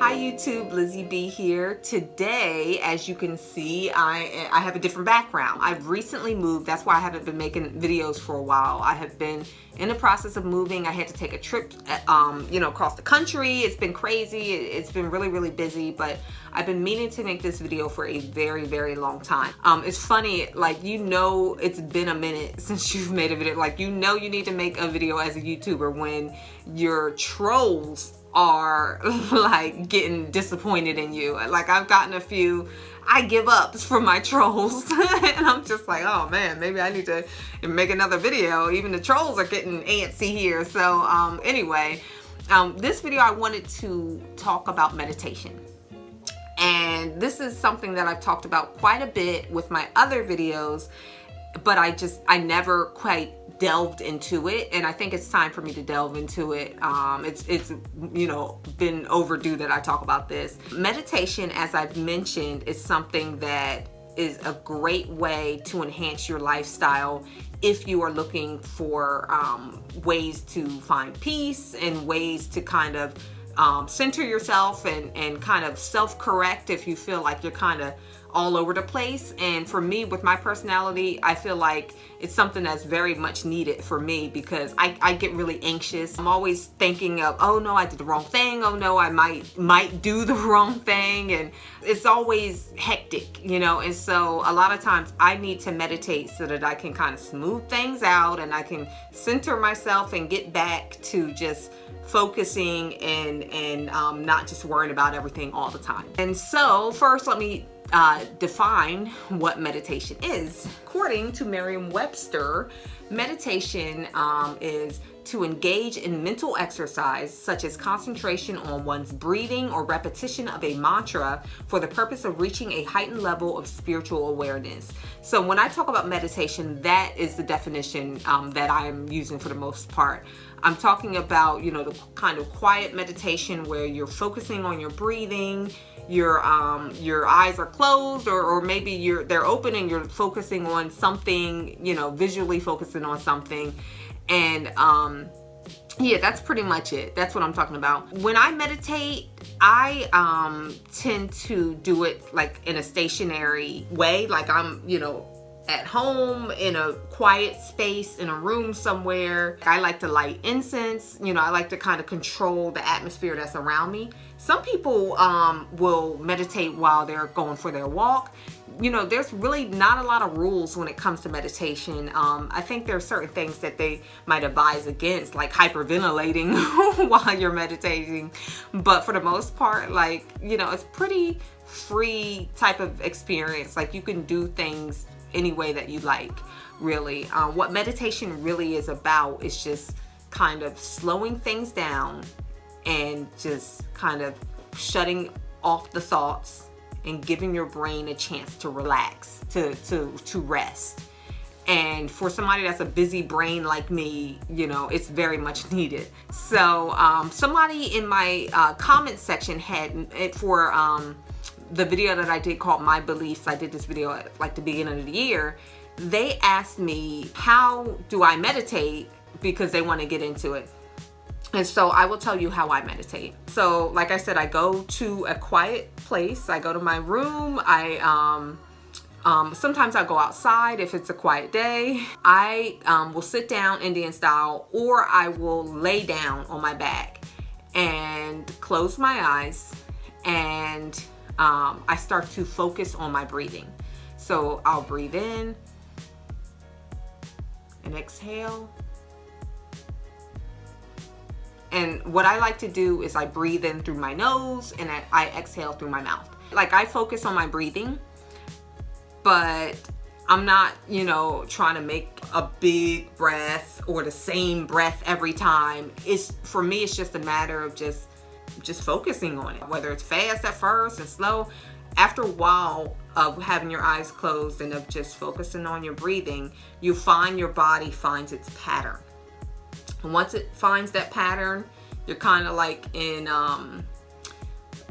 Hi YouTube, Lizzie B here. Today, as you can see, I have a different background. I've recently moved. That's why I haven't been making videos for a while. I have been in the process of moving. I had to take a trip, across the country. It's been crazy. It's been really busy, but I've been meaning to make this video for a very long time. It's funny, like, it's been a minute since you've made a video. Like, you need to make a video as a YouTuber when your trolls are like getting disappointed in you. Like, I've gotten a few I give ups from my trolls and I'm just like, oh man, maybe I need to make another video. Even the trolls are getting antsy here. So anyway, this video I wanted to talk about meditation. And this is something that I've talked about quite a bit with my other videos, but I never quite delved into it, and I think it's time for me to delve into it. It's been overdue that I talk about this. Meditation, as I've mentioned, is something that is a great way to enhance your lifestyle if you are looking for ways to find peace and ways to kind of center yourself and kind of self-correct if you feel like you're kind of all over the place. And for me, with my personality, I feel like it's something that's very much needed for me, because I get really anxious. I'm always thinking of, oh no, I did the wrong thing. Oh no, I might do the wrong thing. And it's always hectic, and so a lot of times I need to meditate so that I can kind of smooth things out and I can center myself and get back to just focusing and not just worrying about everything all the time. And so first, let me define what meditation is. According to Merriam-Webster, meditation is to engage in mental exercise such as concentration on one's breathing or repetition of a mantra for the purpose of reaching a heightened level of spiritual awareness. So when I talk about meditation, that is the definition that I'm using for the most part. I'm talking about, the kind of quiet meditation where you're focusing on your breathing, your eyes are closed, or maybe they're open and you're focusing on something, visually focusing on something. And yeah, that's pretty much it. That's what I'm talking about. When I meditate, I tend to do it like in a stationary way, like I'm at home in a quiet space in a room somewhere. I like to light incense. I like to kind of control the atmosphere that's around me. Some people will meditate while they're going for their walk. There's really not a lot of rules when it comes to meditation. I think there are certain things that they might advise against, like hyperventilating while you're meditating. But for the most part, like, it's pretty free type of experience. Like, you can do things any way that you like, really. What meditation really is about is just kind of slowing things down and just kind of shutting off the thoughts and giving your brain a chance to relax, to rest. And for somebody that's a busy brain like me, it's very much needed. So somebody in my comment section had it for the video that I did called My Beliefs. I did this video at like the beginning of the year. They asked me, how do I meditate? Because they want to get into it. And so I will tell you how I meditate. So like I said, I go to a quiet place. I go to my room. Sometimes I go outside if it's a quiet day. I will sit down Indian style, or I will lay down on my back and close my eyes, and I start to focus on my breathing. So I'll breathe in and exhale. And what I like to do is I breathe in through my nose and I exhale through my mouth. Like, I focus on my breathing, but I'm not, trying to make a big breath or the same breath every time. For me, it's just a matter of just focusing on it, whether it's fast at first and slow. After a while of having your eyes closed and of just focusing on your breathing, you find your body finds its pattern. And once it finds that pattern, you're kind of like in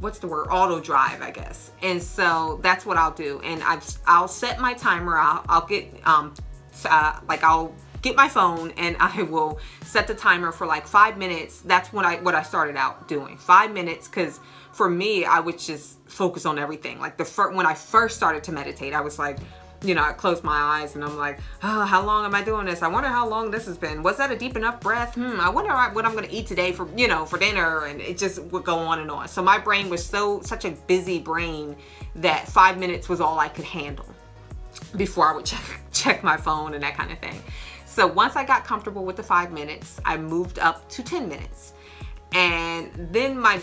what's the word, auto drive, I guess. And so that's what I'll do. And I'll set my timer. I'll get I'll get my phone and I will set the timer for like 5 minutes. That's what I started out doing, 5 minutes, because for me, I would just focus on everything. Like when I first started to meditate, I was like, you know, I closed my eyes and I'm like, oh, how long am I doing this? I wonder how long this has been. Was that a deep enough breath? I wonder what I'm going to eat today for, you know, for dinner. And it just would go on and on. So my brain was such a busy brain that 5 minutes was all I could handle before I would check my phone and that kind of thing. So once I got comfortable with the 5 minutes, I moved up to 10 minutes. And then my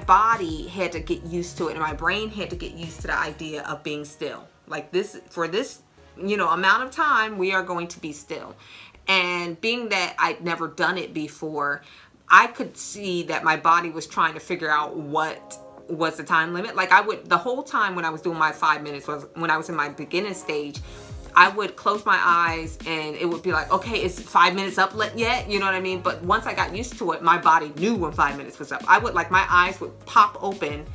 body had to get used to it, and my brain had to get used to the idea of being still. Like for this, you know, amount of time, we are going to be still. And being that I'd never done it before, I could see that my body was trying to figure out what was the time limit. Like the whole time when I was doing my 5 minutes, was when I was in my beginning stage, I would close my eyes and it would be like, okay, is 5 minutes up yet? You know what I mean? But once I got used to it, my body knew when 5 minutes was up. My eyes would pop open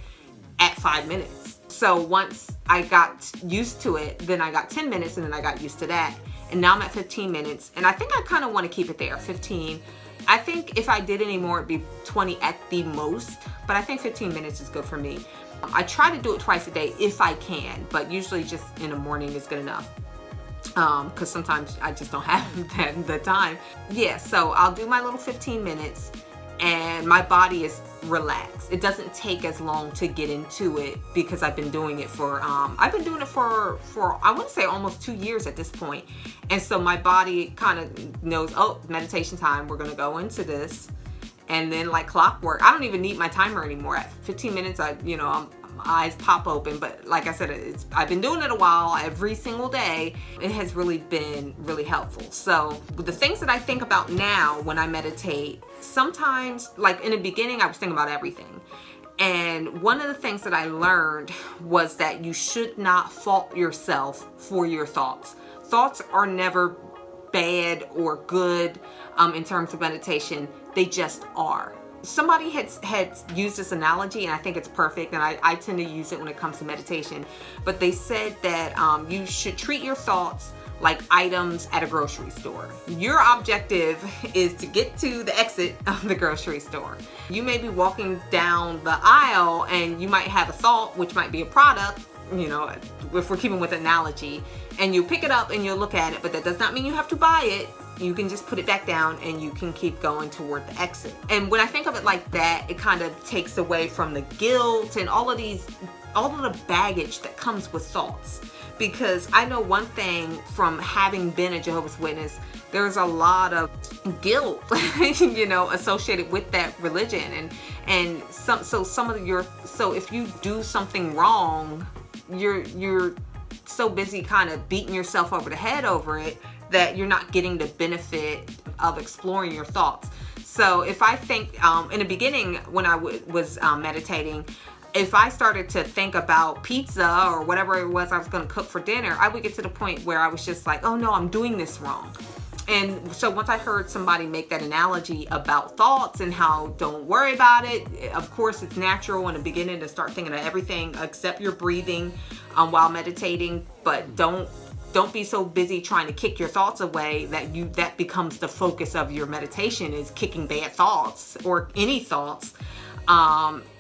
at 5 minutes. So once I got used to it, then I got 10 minutes and then I got used to that. And now I'm at 15 minutes. And I think I kind of want to keep it there, 15. I think if I did any more, it'd be 20 at the most. But I think 15 minutes is good for me. I try to do it twice a day if I can, but usually just in the morning is good enough. Because sometimes I just don't have the time. Yeah, so I'll do my little 15 minutes and my body is relaxed. It doesn't take as long to get into it because I've been doing it for I want to say almost 2 years at this point. And so my body kind of knows, oh, meditation time, we're going to go into this. And then like clockwork, I don't even need my timer anymore. At 15 minutes, my eyes pop open. But like I said, I've been doing it a while, every single day. It has really been really helpful. So the things that I think about now when I meditate, sometimes, like in the beginning, I was thinking about everything. And one of the things that I learned was that you should not fault yourself for your thoughts. Thoughts are never bad or good in terms of meditation. They just are. Somebody had used this analogy, and I think it's perfect, and I tend to use it when it comes to meditation. But they said that you should treat your thoughts like items at a grocery store. Your objective is to get to the exit of the grocery store. You may be walking down the aisle and you might have a thought, which might be a product, if we're keeping with analogy, and you pick it up and you look at it, but that does not mean you have to buy it. You can just put it back down and you can keep going toward the exit. And when I think of it like that, it kind of takes away from the guilt and all of the baggage that comes with thoughts. Because I know one thing from having been a Jehovah's Witness, there's a lot of guilt, associated with that religion. So if you do something wrong, you're so busy kind of beating yourself over the head over it that you're not getting the benefit of exploring your thoughts. So if I think, in the beginning when I was meditating, if I started to think about pizza or whatever it was I was going to cook for dinner, I would get to the point where I was just like, oh no, I'm doing this wrong. And so once I heard somebody make that analogy about thoughts and how don't worry about it, of course it's natural in the beginning to start thinking of everything except your breathing while meditating, but don't be so busy trying to kick your thoughts away that becomes the focus of your meditation, is kicking bad thoughts or any thoughts.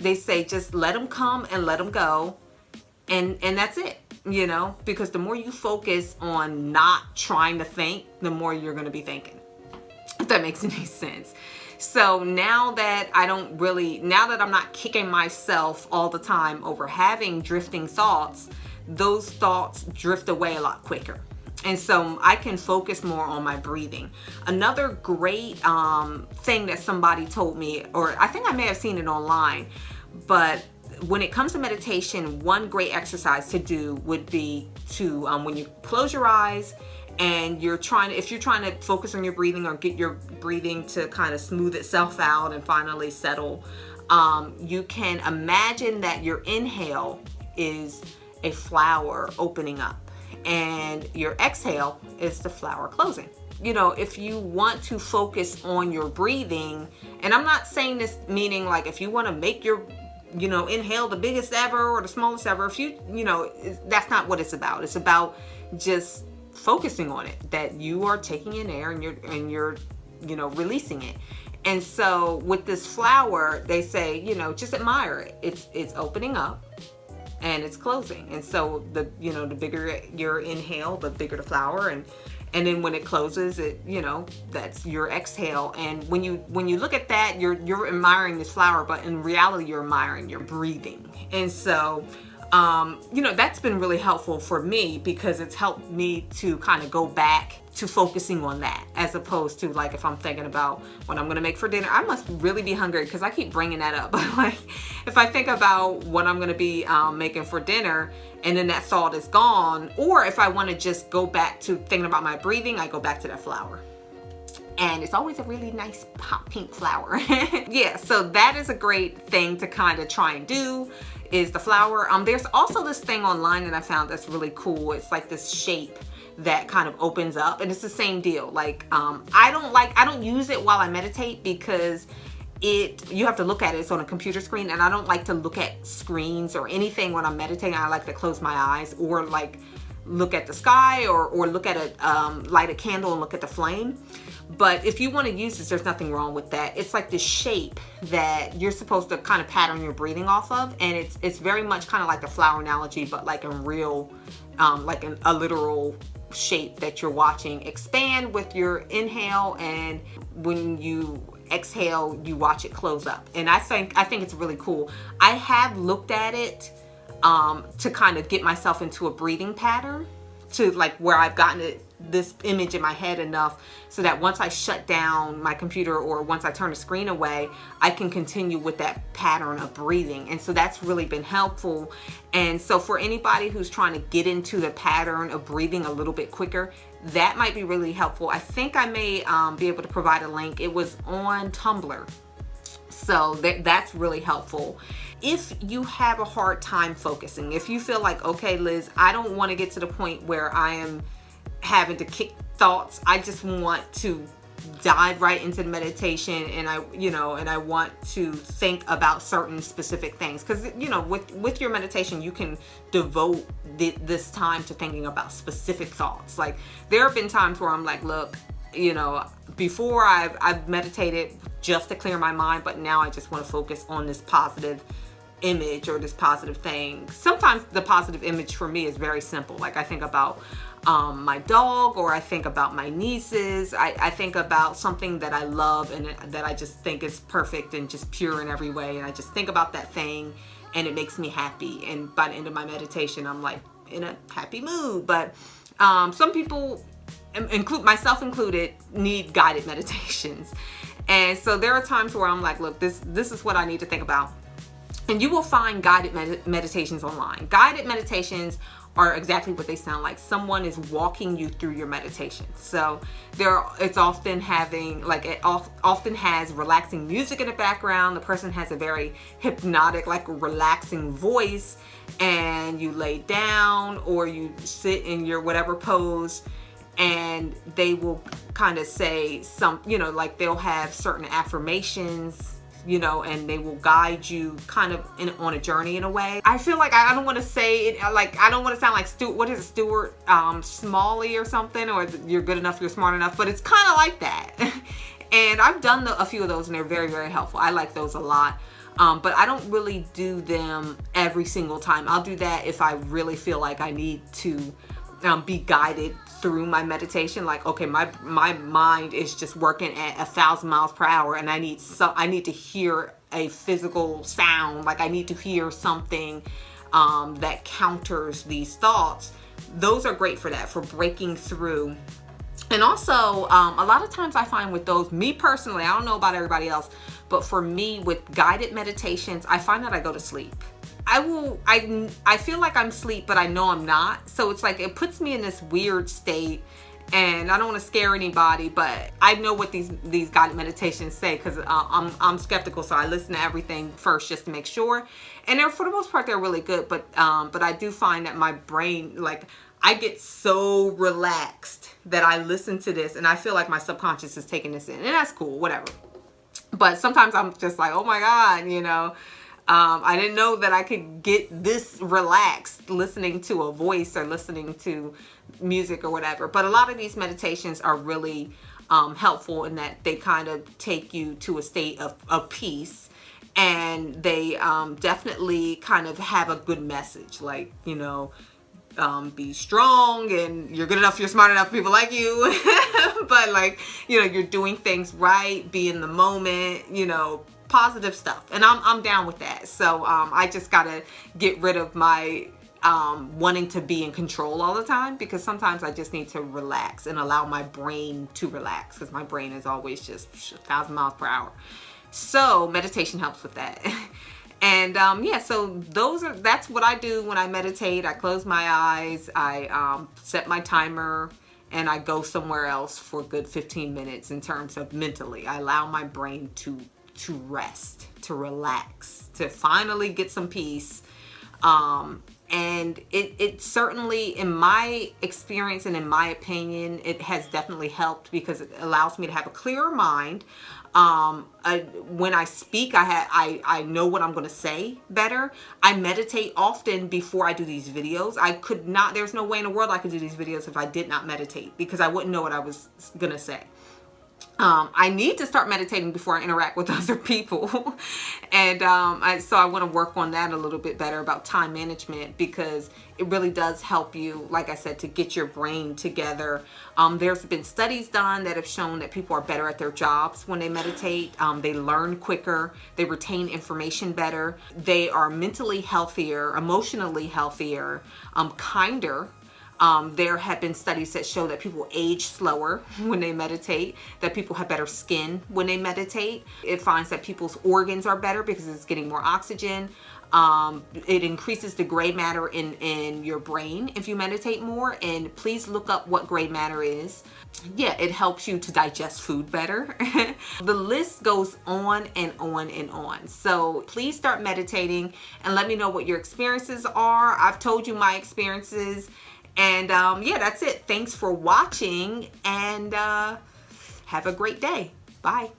They say just let them come and let them go, and that's it, because the more you focus on not trying to think, the more you're going to be thinking, if that makes any sense. So now that I'm not kicking myself all the time over having drifting thoughts, those thoughts drift away a lot quicker. And so I can focus more on my breathing. Another great thing that somebody told me, or I think I may have seen it online, but when it comes to meditation, one great exercise to do would be to, when you close your eyes and if you're trying to focus on your breathing or get your breathing to kind of smooth itself out and finally settle, you can imagine that your inhale is a flower opening up and your exhale is the flower closing. If you want to focus on your breathing, and I'm not saying this meaning like if you want to make your inhale the biggest ever or the smallest ever, that's not what it's about. It's about just focusing on it, that you are taking in air and you're you know, releasing it. And so with this flower, they say, you know, just admire it. It's opening up and it's closing. And so the, you know, the bigger your inhale, the bigger the flower, and then when it closes, it, you know, that's your exhale. And when you look at that, you're admiring this flower, but in reality, you're admiring your breathing. And so you know, that's been really helpful for me, because it's helped me to kind of go back to focusing on that, as opposed to like if I'm thinking about what I'm gonna make for dinner. I must really be hungry, because I keep bringing that up. Like if I think about what I'm gonna be making for dinner, and then that thought is gone, or if I want to just go back to thinking about my breathing, I go back to that flower. And it's always a really nice pop pink flower. Yeah, so that is a great thing to kind of try and do, is the flower. There's also this thing online that I found that's really cool. It's like this shape that kind of opens up, and it's the same deal. Like I don't use it while I meditate, because you have to look at it. It's on a computer screen, and I don't like to look at screens or anything when I'm meditating. I like to close my eyes, or like look at the sky, or look at light a candle and look at the flame. But if you want to use this, there's nothing wrong with that. It's like this shape that you're supposed to kind of pattern your breathing off of, and it's very much kind of like the flower analogy, but like a real, like a literal shape that you're watching expand with your inhale, and when you exhale, you watch it close up. And I think it's really cool. I have looked at it to kind of get myself into a breathing pattern, to like where I've gotten this image in my head enough so that once I shut down my computer, or once I turn the screen away, I can continue with that pattern of breathing. And so that's really been helpful. And so for anybody who's trying to get into the pattern of breathing a little bit quicker, that might be really helpful. I think I may be able to provide a link. It was on Tumblr. So that's really helpful. If you have a hard time focusing, if you feel like, okay, Liz, I don't want to get to the point where I am having to kick thoughts. I just want to dive right into the meditation, and I want to think about certain specific things, because you know, with your meditation, you can devote this time to thinking about specific thoughts. Like there have been times where I'm like, look, you know, before I've meditated just to clear my mind, but now I just want to focus on this positive image or this positive thing. Sometimes the positive image for me is very simple. Like I think about my dog, or I think about my nieces. I think about something that I love and that I just think is perfect and just pure in every way. And I just think about that thing, and it makes me happy. And by the end of my meditation, I'm like in a happy mood. But some people, myself included, need guided meditations. And so there are times where I'm like, look, this is what I need to think about. And you will find guided meditations online. Guided meditations are exactly what they sound like. Someone is walking you through your meditation. So it's often having, like, it often has relaxing music in the background. The person has a very hypnotic, like relaxing voice, and you lay down or you sit in your whatever pose, and they will kind of say some, you know, like they'll have certain affirmations, you know, and they will guide you kind of on a journey in a way. I feel like I don't want to say it, like I don't want to sound like Stuart Smalley or something, or you're good enough, you're smart enough, but it's kind of like that. And I've done a few of those, and they're very, very helpful. I like those a lot. But I don't really do them every single time. I'll do that if I really feel like I need to be guided through my meditation. Like, okay, my mind is just working at 1,000 miles per hour, and I need to hear a physical sound. Like I need to hear something that counters these thoughts. Those are great for that, for breaking through. And also, a lot of times I find with those, me personally, I don't know about everybody else, but for me with guided meditations, I find that I go to sleep. I feel like I'm asleep, but I know I'm not. So it's like, it puts me in this weird state, and I don't want to scare anybody, but I know what these guided meditations say, because I'm skeptical. So I listen to everything first just to make sure. And for the most part, they're really good. But I do find that my brain, like, I get so relaxed that I listen to this and I feel like my subconscious is taking this in, and that's cool, whatever. But sometimes I'm just like, oh my God, you know, I didn't know that I could get this relaxed listening to a voice or listening to music or whatever. But a lot of these meditations are really helpful in that they kind of take you to a state of peace, and they definitely kind of have a good message, like, you know, be strong and you're good enough, you're smart enough, people like you. But like, you know, you're doing things right, be in the moment, you know, positive stuff. And I'm down with that. So I just gotta get rid of my wanting to be in control all the time, because sometimes I just need to relax and allow my brain to relax, because my brain is always just 1,000 miles per hour. So meditation helps with that. And yeah, so that's what I do when I meditate. I close my eyes, I set my timer, and I go somewhere else for a good 15 minutes in terms of mentally. I allow my brain to rest, to relax, to finally get some peace. And it certainly, in my experience and in my opinion, it has definitely helped, because it allows me to have a clearer mind. When I speak, I know what I'm going to say better. I meditate often before I do these videos. There's no way in the world I could do these videos if I did not meditate, because I wouldn't know what I was going to say. I need to start meditating before I interact with other people. And so I want to work on that a little bit better about time management, because it really does help you, like I said, to get your brain together. There's been studies done that have shown that people are better at their jobs when they meditate. They learn quicker, they retain information better, they are mentally healthier, emotionally healthier, kinder. There have been studies that show that people age slower when they meditate, that people have better skin when they meditate. It finds that people's organs are better because it's getting more oxygen. It increases the gray matter in your brain if you meditate more. And please look up what gray matter is. Yeah, it helps you to digest food better. The list goes on and on and on. So please start meditating and let me know what your experiences are. I've told you my experiences. And yeah, that's it. Thanks for watching, and have a great day. Bye.